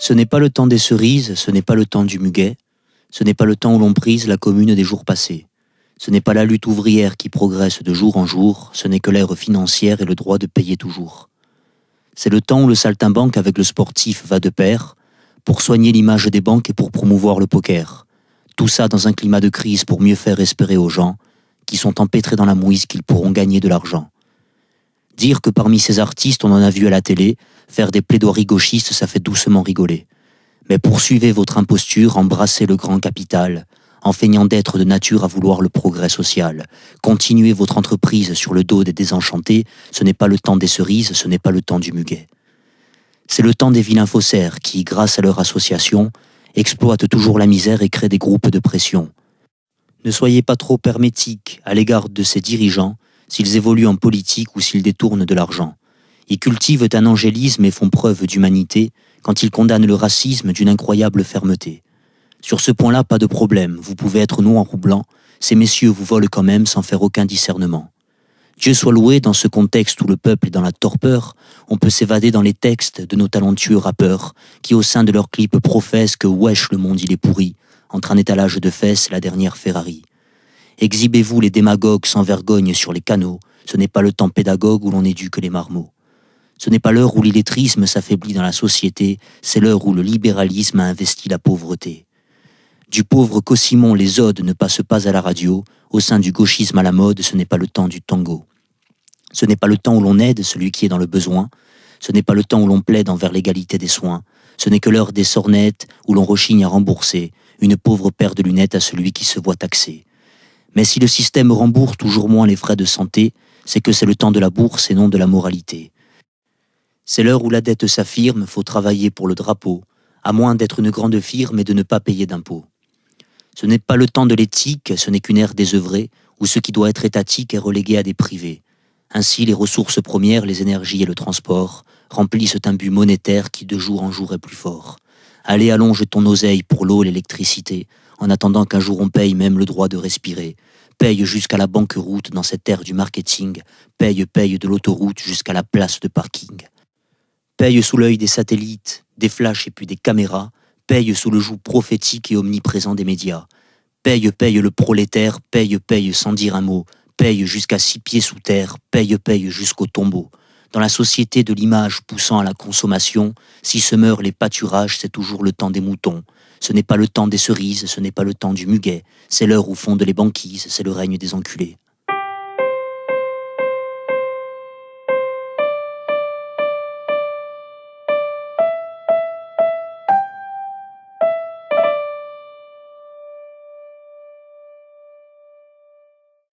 Ce n'est pas le temps des cerises, ce n'est pas le temps du muguet, ce n'est pas le temps où l'on brise la commune des jours passés. Ce n'est pas la lutte ouvrière qui progresse de jour en jour, ce n'est que l'ère financière et le droit de payer toujours. C'est le temps où le saltimbanque avec le sportif va de pair, pour soigner l'image des banques et pour promouvoir le poker. Tout ça dans un climat de crise pour mieux faire espérer aux gens, qui sont empêtrés dans la mouise qu'ils pourront gagner de l'argent. Dire que parmi ces artistes on en a vu à la télé, faire des plaidoiries gauchistes, ça fait doucement rigoler. Mais poursuivez votre imposture, embrassez le grand capital, en feignant d'être de nature à vouloir le progrès social. Continuez votre entreprise sur le dos des désenchantés, ce n'est pas le temps des cerises, ce n'est pas le temps du muguet. C'est le temps des vilains faussaires qui, grâce à leur association, exploitent toujours la misère et créent des groupes de pression. Ne soyez pas trop hermétiques à l'égard de ces dirigeants, s'ils évoluent en politique ou s'ils détournent de l'argent. Ils cultivent un angélisme et font preuve d'humanité quand ils condamnent le racisme d'une incroyable fermeté. Sur ce point-là, pas de problème, vous pouvez être noir ou blanc, ces messieurs vous volent quand même sans faire aucun discernement. Dieu soit loué, dans ce contexte où le peuple est dans la torpeur, on peut s'évader dans les textes de nos talentueux rappeurs, qui au sein de leurs clips professent que wesh le monde il est pourri, entre un étalage de fesses la dernière Ferrari. Exhibez-vous les démagogues sans vergogne sur les canaux, ce n'est pas le temps pédagogue où l'on éduque les marmots. Ce n'est pas l'heure où l'illettrisme s'affaiblit dans la société, c'est l'heure où le libéralisme a investi la pauvreté. Du pauvre Cossimon, les odes ne passent pas à la radio, au sein du gauchisme à la mode, ce n'est pas le temps du tango. Ce n'est pas le temps où l'on aide celui qui est dans le besoin, ce n'est pas le temps où l'on plaide envers l'égalité des soins, ce n'est que l'heure des sornettes où l'on rechigne à rembourser une pauvre paire de lunettes à celui qui se voit taxé. Mais si le système rembourse toujours moins les frais de santé, c'est que c'est le temps de la bourse et non de la moralité. C'est l'heure où la dette s'affirme, faut travailler pour le drapeau, à moins d'être une grande firme et de ne pas payer d'impôts. Ce n'est pas le temps de l'éthique, ce n'est qu'une ère désœuvrée, où ce qui doit être étatique est relégué à des privés. Ainsi, les ressources premières, les énergies et le transport remplissent un but monétaire qui de jour en jour est plus fort. Allez, allonge ton oseille pour l'eau et l'électricité, en attendant qu'un jour on paye même le droit de respirer. Paye jusqu'à la banqueroute dans cette ère du marketing, paye de l'autoroute jusqu'à la place de parking. Paye sous l'œil des satellites, des flashs et puis des caméras, paye sous le joug prophétique et omniprésent des médias. Paye le prolétaire, paye sans dire un mot, paye jusqu'à 6 pieds sous terre, paye jusqu'au tombeau. Dans la société de l'image poussant à la consommation, si se meurent les pâturages, c'est toujours le temps des moutons. Ce n'est pas le temps des cerises, ce n'est pas le temps du muguet, c'est l'heure où fondent les banquises, c'est le règne des enculés.